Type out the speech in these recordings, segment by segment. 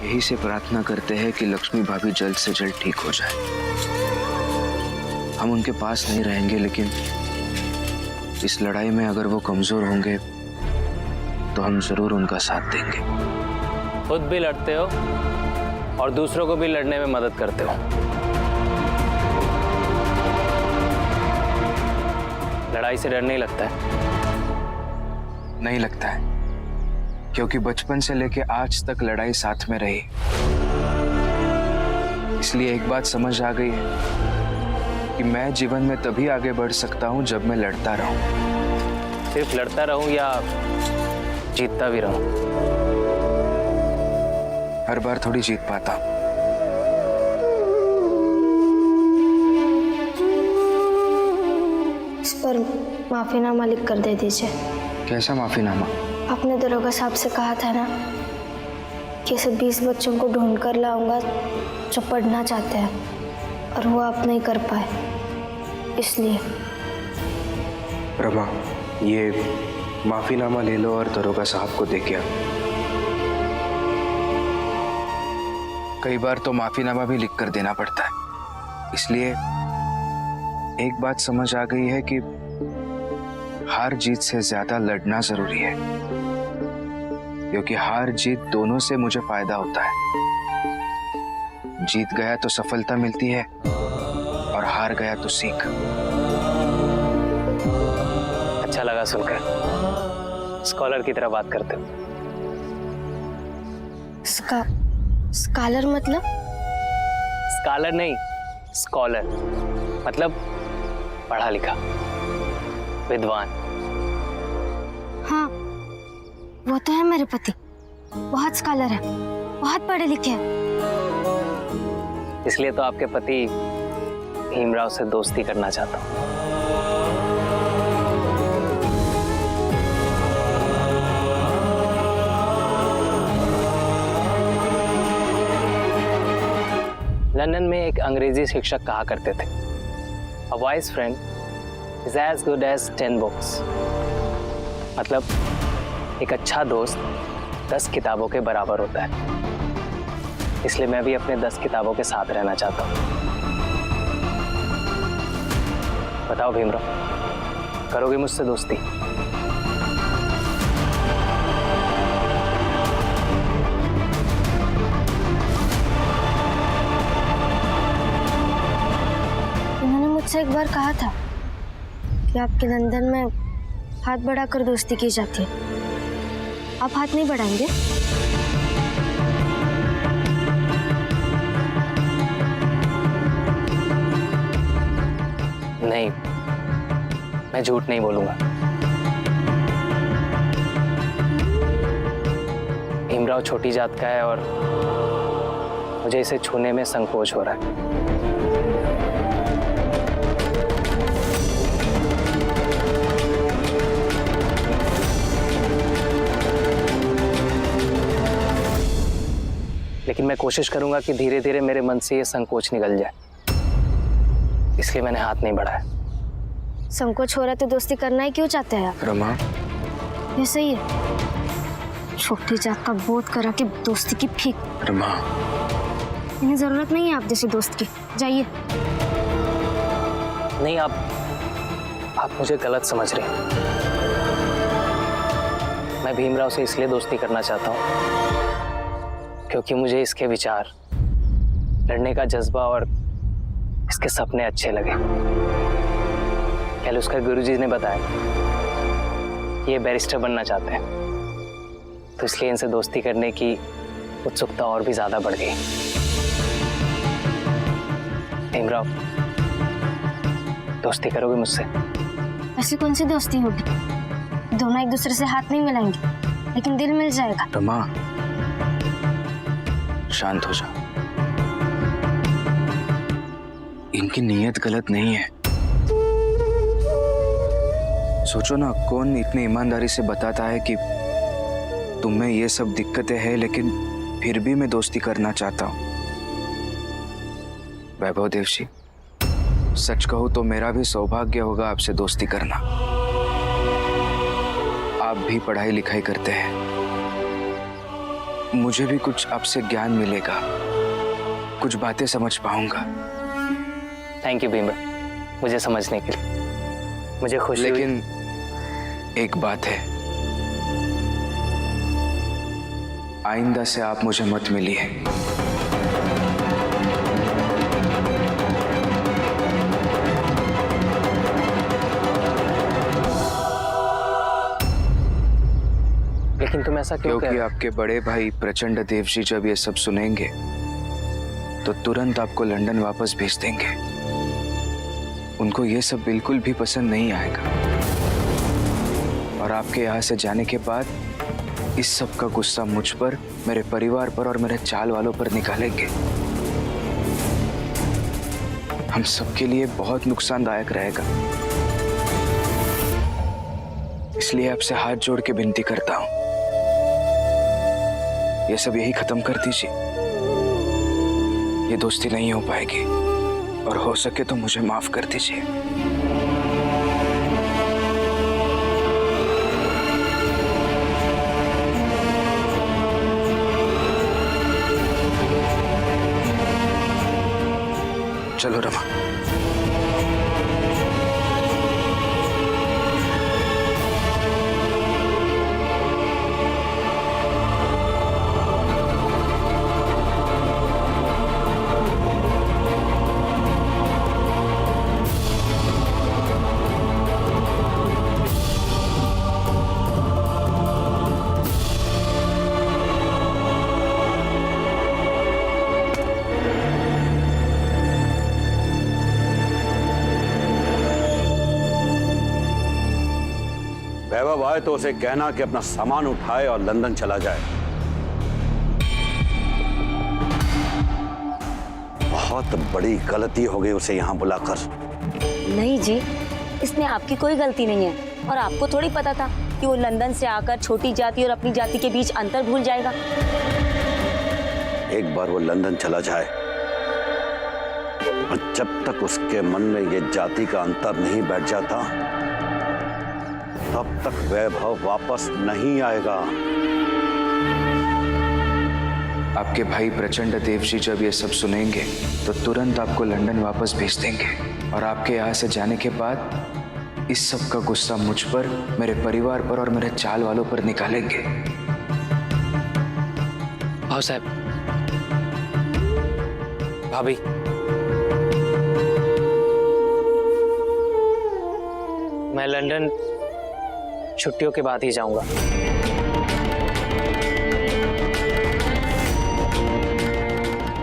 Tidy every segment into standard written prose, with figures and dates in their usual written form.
यही से प्रार्थना करते हैं कि लक्ष्मी भाभी जल्द से जल्द ठीक हो जाए। हम उनके पास नहीं रहेंगे, लेकिन इस लड़ाई में अगर वो कमजोर होंगे तो हम जरूर उनका साथ देंगे। खुद भी लड़ते हो और दूसरों को भी लड़ने में मदद करते हो। लड़ाई से डर नहीं लगता है? नहीं लगता है, क्योंकि बचपन से लेके आज तक लड़ाई साथ में रही। इसलिए एक बात समझ आ गई है कि मैं जीवन में तभी आगे बढ़ सकता हूं जब मैं लड़ता रहूं। सिर्फ लड़ता रहूं या जीतता भी रहूं? हर बार थोड़ी जीत पाता। इस पर माफीनामा लिख कर दे दीजिए। कैसा माफीनामा? आपने दरोगा साहब से कहा था ना कि ऐसे 20 बच्चों को ढूंढ कर लाऊंगा जो पढ़ना चाहते हैं, और वो आप नहीं कर पाए, इसलिए। रमा, ये माफीनामा ले लो और दरोगा साहब को दे के। कई बार तो माफीनामा भी लिख कर देना पड़ता है। इसलिए एक बात समझ आ गई है कि हार जीत से ज्यादा लड़ना जरूरी है, क्योंकि हार जीत दोनों से मुझे फायदा होता है। जीत गया तो सफलता मिलती है और हार गया तो सीख। अच्छा लगा सुनकर। स्कॉलर की तरह बात करते हो। स्कॉलर मतलब? स्कॉलर नहीं, स्कॉलर मतलब पढ़ा लिखा, विद्वान। हाँ, वो तो है मेरे पति, बहुत स्कॉलर है, बहुत पढ़े लिखे हैं। इसलिए तो आपके पति भीमराव से दोस्ती करना चाहता हूँ। लंदन में एक अंग्रेजी शिक्षक कहा करते थे, A wise friend is as good as 10 books। मतलब एक अच्छा दोस्त 10 किताबों के बराबर होता है। इसलिए मैं भी अपने 10 किताबों के साथ रहना चाहता हूँ। बताओ भीमराव, करोगे मुझसे दोस्ती? मुझसे एक बार कहा था कि आपके लंदन में हाथ बढ़ाकर दोस्ती की जाती है। आप हाथ नहीं बढ़ाएंगे? नहीं, मैं झूठ नहीं बोलूंगा। भीमराव छोटी जात का है और मुझे इसे छूने में संकोच हो रहा है। लेकिन मैं कोशिश करूंगा कि धीरे धीरे मेरे मन से ये संकोच निकल जाए। इसलिए मैंने हाथ नहीं बढ़ाया। संकोच हो रहा तो दोस्ती करना ही क्यों चाहते हैं आप? रमा, ये सही है। छोटी जात का बोध करा कि दोस्ती की फीक। रमा, इन्हें जरूरत नहीं है आप जैसे दोस्त की। जाइए। नहीं, आप मुझे गलत समझ रहे हैं। मैं भीमराव से इसलिए दोस्ती करना चाहता हूँ क्योंकि मुझे इसके विचार, लड़ने का जज्बा और इसके सपने अच्छे लगे। कल उसका गुरुजी ने बताया कि ये बैरिस्टर बनना चाहते हैं, तो इसलिए इनसे दोस्ती करने की उत्सुकता और भी ज्यादा बढ़ गई। भीमराव, दोस्ती करोगे मुझसे? ऐसी कौन सी दोस्ती होगी? दोनों एक दूसरे से हाथ नहीं मिलाएंगे, लेकिन दिल मिल जाएगा। रमा, शांत हो जा। इनकी नीयत गलत नहीं है। सोचो ना, कौन इतनी ईमानदारी से बताता है कि तुम में ये सब दिक्कतें हैं, लेकिन फिर भी मैं दोस्ती करना चाहता हूं। वैभव देव जी, सच कहूं तो मेरा भी सौभाग्य होगा आपसे दोस्ती करना। आप भी पढ़ाई लिखाई करते हैं, मुझे भी कुछ आपसे ज्ञान मिलेगा, कुछ बातें समझ पाऊंगा। थैंक यू भीमराव, मुझे समझने के लिए। मुझे खुशी हुई। लेकिन एक बात है, आइंदा से आप मुझे मत मिलिए। लेकिन तुम ऐसा क्यों कह क्योंकि रहे हो? आपके बड़े भाई प्रचंड देव जी जब ये सब सुनेंगे तो तुरंत आपको लंदन वापस भेज देंगे। उनको ये सब बिल्कुल भी पसंद नहीं आएगा और आपके यहाँ से जाने के बाद इस सब का गुस्सा मुझ पर, मेरे परिवार पर और मेरे चाल वालों पर निकालेंगे। हम सबके लिए बहुत नुकसानदायक रहेगा। इसलिए आपसे हाथ जोड़ के विनती करता हूं, ये सब यही खत्म कर दीजिए। ये दोस्ती नहीं हो पाएगी और हो सके तो मुझे माफ कर दीजिए। चलो रमा। वैभव आए तो उसे कहना कि अपना सामान उठाए और लंदन चला जाए। बहुत बड़ी गलती हो गई उसे यहाँ बुलाकर। नहीं जी, इसमें आपकी कोई गलती नहीं है और आपको थोड़ी पता था कि वो लंदन से आकर छोटी जाति और अपनी जाति के बीच अंतर भूल जाएगा। एक बार वो लंदन चला जाए और जब तक उसके मन में ये जाति का अंतर नहीं बैठ जाता तब तक वैभव वापस नहीं आएगा। आपके भाई प्रचंड देव जी जब ये सब सुनेंगे तो तुरंत आपको लंदन वापस भेज देंगे और आपके यहाँ से जाने के बाद इस सब का गुस्सा मुझ पर, मेरे परिवार पर और मेरे चाल वालों पर निकालेंगे। भाव साहब, भाभी, मैं लंदन छुट्टियों के बाद ही जाऊंगा।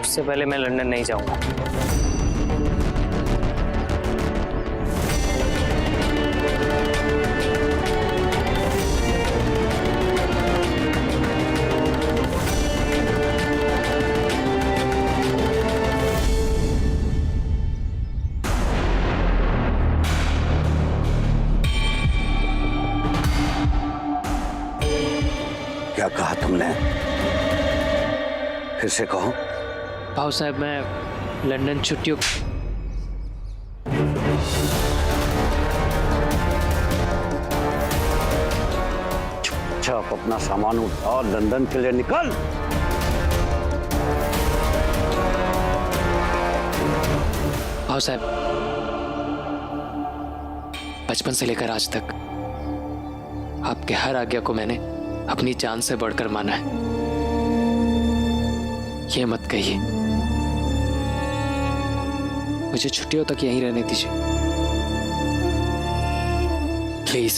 उससे पहले मैं लंदन नहीं जाऊंगा। क्या कहा तुमने? फिर से कहो। भाव साहब, मैं लंदन छुट्टियों चुपचाप अपना सामान उठा और लंदन के लिए निकल। भाव साहब, बचपन से लेकर आज तक आपके हर आज्ञा को मैंने अपनी जान से बढ़कर माना है। ये मत कहिए। मुझे छुट्टियों तक यहीं रहने दीजिए प्लीज।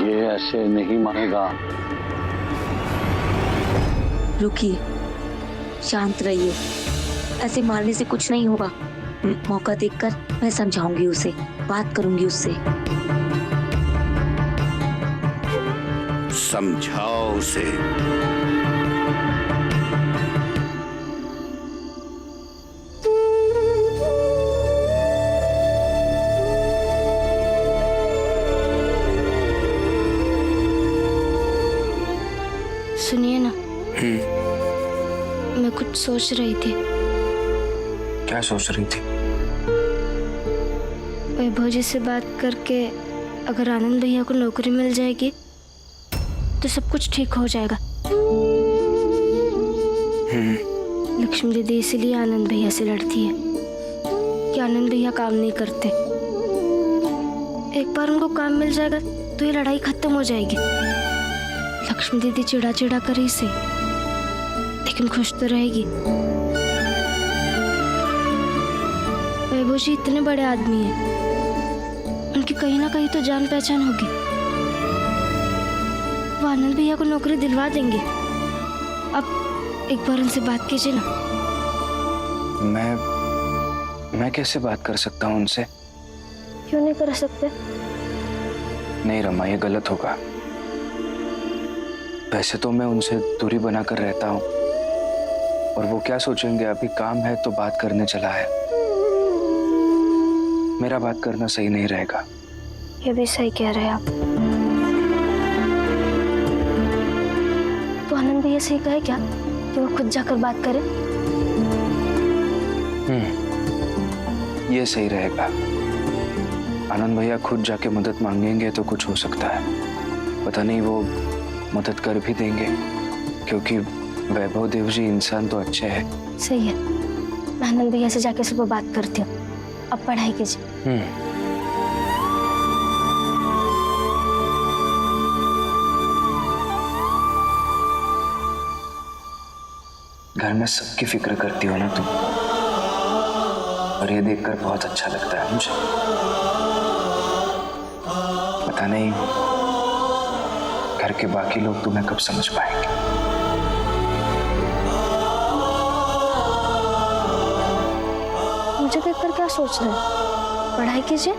ये ऐसे नहीं मानेगा। रुकिए, शांत रहिए। ऐसे मारने से कुछ नहीं होगा। मौका देखकर मैं समझाऊंगी उसे, बात करूंगी उससे। समझाओ उसे। सुनिए ना, मैं कुछ सोच रही थी। क्या सोच रही थी? वैभव जी से बात करके अगर आनंद भैया को नौकरी मिल जाएगी तो सब कुछ ठीक हो जाएगा। लक्ष्मी दीदी इसीलिए आनंद भैया से लड़ती है कि आनंद भैया काम नहीं करते। एक बार उनको काम मिल जाएगा तो ये लड़ाई खत्म हो जाएगी। लक्ष्मी दीदी चिढ़ा चिढ़ा कर ही सही, लेकिन खुश तो रहेगी। वैभव जी इतने बड़े आदमी हैं, उनकी कहीं ना कहीं तो जान पहचान होगी। वो आनंद भैया को नौकरी दिलवा देंगे। अब एक बार उनसे बात कीजिए ना। मैं कैसे बात कर सकता हूँ उनसे? क्यों नहीं कर सकते? नहीं रमा, ये गलत होगा। वैसे तो मैं उनसे दूरी बनाकर रहता हूँ, और वो क्या सोचेंगे, अभी काम है तो बात करने चला है। मेरा बात करना सही नहीं रहेगा। ये भी सही कह रहे हैं आप। तो आनंद भैया से कहे क्या कि वो खुद जाकर बात करे? ये सही रहेगा। आनंद भैया खुद जाके मदद मांगेंगे तो कुछ हो सकता है। पता नहीं वो मदद कर भी देंगे, क्योंकि वैभव देव जी इंसान तो अच्छे हैं। सही है, मैं आनंद भैया से जाके सुबह बात करती हूँ। अब पढ़ाई कीजिए। घर में सबकी फिक्र करती हो ना तुम, और ये देखकर बहुत अच्छा लगता है मुझे। पता नहीं घर के बाकी लोग तुम्हें कब समझ पाएंगे। मुझे देखकर क्या सोच रहे हैं? पढ़ाई कीजिए।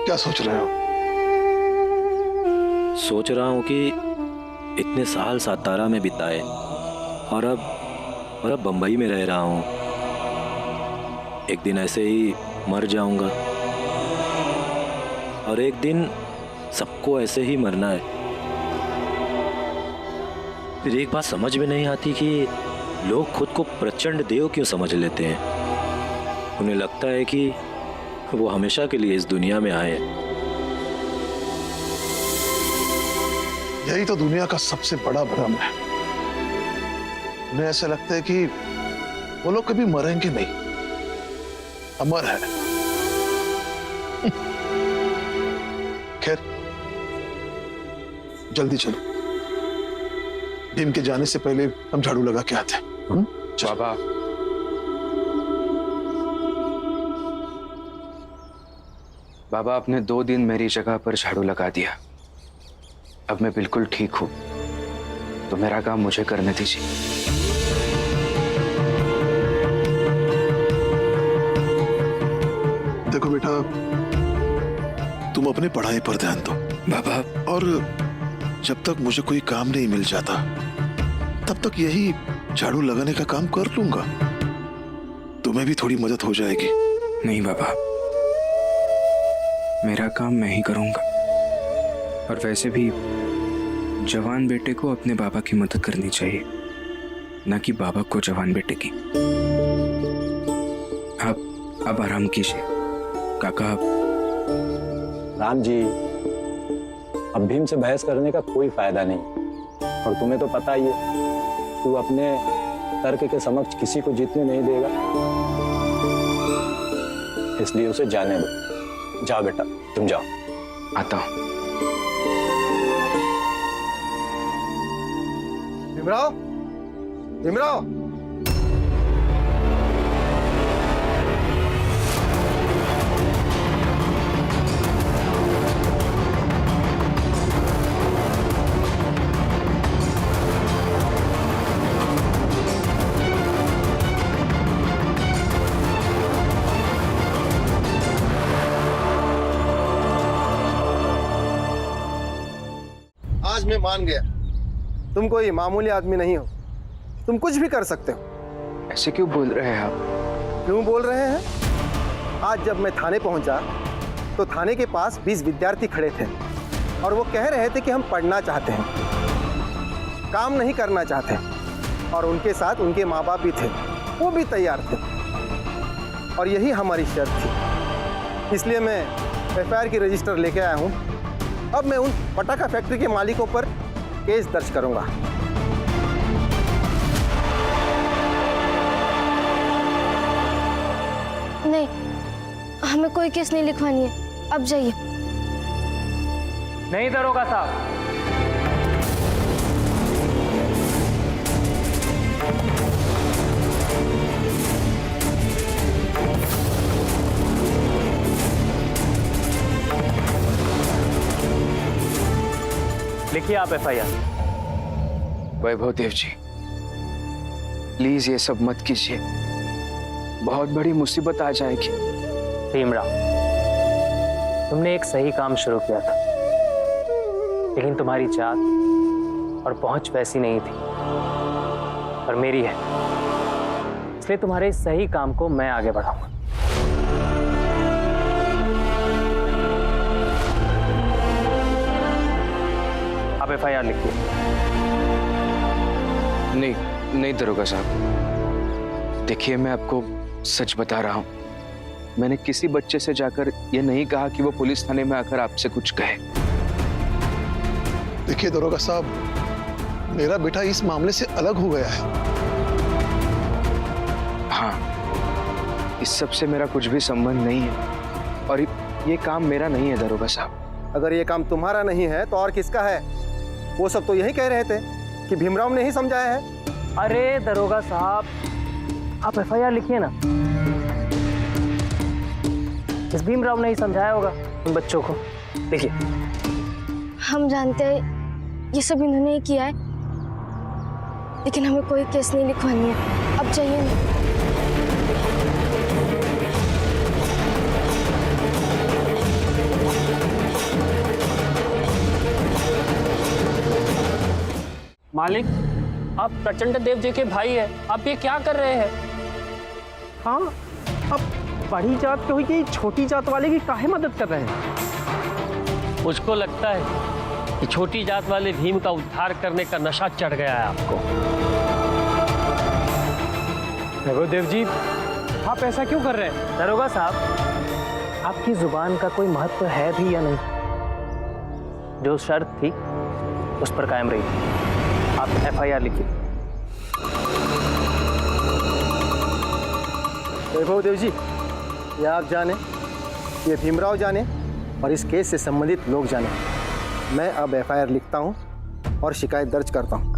क्या सोच रहे हो? सोच रहा हूँ कि इतने साल सातारा में बिताए और अब बंबई में रह रहा हूँ। एक दिन ऐसे ही मर जाऊंगा, और एक दिन सबको ऐसे ही मरना है। फिर एक बात समझ में नहीं आती कि लोग खुद को प्रचंड देव क्यों समझ लेते हैं। उन्हें लगता है कि वो हमेशा के लिए इस दुनिया में आए। यही तो दुनिया का सबसे बड़ा भ्रम है। उन्हें ऐसा लगता है कि वो लोग कभी मरेंगे नहीं, अमर है। खैर, जल्दी चलो, भीम के जाने से पहले हम झाड़ू लगा के आते हैं। बाबा, बाबा आपने 2 दिन मेरी जगह पर झाड़ू लगा दिया। अब मैं बिल्कुल ठीक हूं, तो मेरा काम मुझे करने दीजिए। देखो बेटा, तुम अपनी पढ़ाई पर ध्यान दो बाबा, और जब तक मुझे कोई काम नहीं मिल जाता तब तक यही झाड़ू लगाने का काम कर लूंगा। तुम्हें भी थोड़ी मदद हो जाएगी। नहीं बाबा, मेरा काम मैं ही करूंगा। और वैसे भी जवान बेटे को अपने बाबा की मदद करनी चाहिए, ना कि बाबा को जवान बेटे की। अब आराम कीजिए काका। राम जी, अब भीम से बहस करने का कोई फायदा नहीं, और तुम्हें तो पता ही है तू अपने तर्क के समक्ष किसी को जीतने नहीं देगा, इसलिए उसे जाने दो। जाओ बेटा, तुम जाओ। आता हूं। भीमराव, भीमराव, मान गया। तुम कोई मामूली आदमी नहीं हो, तुम कुछ भी कर सकते हो। ऐसे क्यों बोल रहे हैं आप? क्यों बोल रहे हैं? आज जब मैं थाने पहुंचा तो थाने के पास 20 विद्यार्थी खड़े थे और वो कह रहे थे कि हम पढ़ना चाहते हैं, काम नहीं करना चाहते, और उनके साथ उनके माँ बाप भी थे, वो भी तैयार थे, और यही हमारी शर्त थी। इसलिए मैं एफआईआर की रजिस्टर लेके आया हूँ। अब मैं उन पटाखा फैक्ट्री के मालिकों पर केस दर्ज करूँगा। नहीं, हमें कोई केस नहीं लिखवानी है, अब जाइए। नहीं दरोगा साहब, लिखिए आप FIR. Vaibhav Dev ji, please ये सब मत कीजिए, बहुत बड़ी मुसीबत आ जाएगी। भीमराव, तुमने एक सही काम शुरू किया था, लेकिन तुम्हारी जात और पहुंच वैसी नहीं थी, और मेरी है, इसलिए तुम्हारे इस सही काम को मैं आगे बढ़ाऊंगा। आप एफआईआर लिखिए। नहीं दरोगा साहब, देखिए मैं आपको सच बता रहा हूं, मैंने किसी बच्चे से जाकर ये नहीं कहा कि वो पुलिस थाने में आकर आपसे कुछ कहे। देखिए दरोगा साहब, मेरा बेटा इस मामले से अलग हो गया है। हाँ, इस सब से मेरा कुछ भी संबंध नहीं है, और ये काम मेरा नहीं है दरोगा साहब। अगर ये काम तुम्हारा नहीं है तो और किसका है? वो सब तो यही कह रहे थे कि भीमराव ने ही समझाया है। अरे दरोगा साहब, आप एफआईआर लिखिए ना। इस भीमराव ने ही समझाया होगा उन बच्चों को। देखिए, हम जानते हैं ये सब इन्होंने ही किया है, लेकिन हमें कोई केस नहीं लिखवानी है, अब जाइए ना। मालिक, आप प्रचंड देव जी के भाई हैं, आप ये क्या कर रहे हैं? हाँ, अब बड़ी जात की हुई छोटी जात वाले की काहे मदद कर रहे हैं? मुझको लगता है कि छोटी जात वाले भीम का उद्धार करने का नशा चढ़ गया है आपको। वैभव देव जी, आप ऐसा क्यों कर रहे हैं? दरोगा साहब, आपकी जुबान का कोई महत्व है भी या नहीं? जो शर्त थी उस पर कायम रही। आप एफआईआर लिखिए। वैभव देव जी, ये आप जाने, ये भीमराव जाने, और इस केस से संबंधित लोग जाने, मैं अब एफआईआर लिखता हूं और शिकायत दर्ज करता हूं।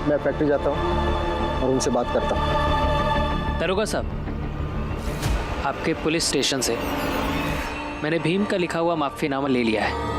मैं फैक्ट्री जाता हूँ और उनसे बात करता हूँ। दरोगा साहब, आपके पुलिस स्टेशन से मैंने भीम का लिखा हुआ माफीनामा ले लिया है।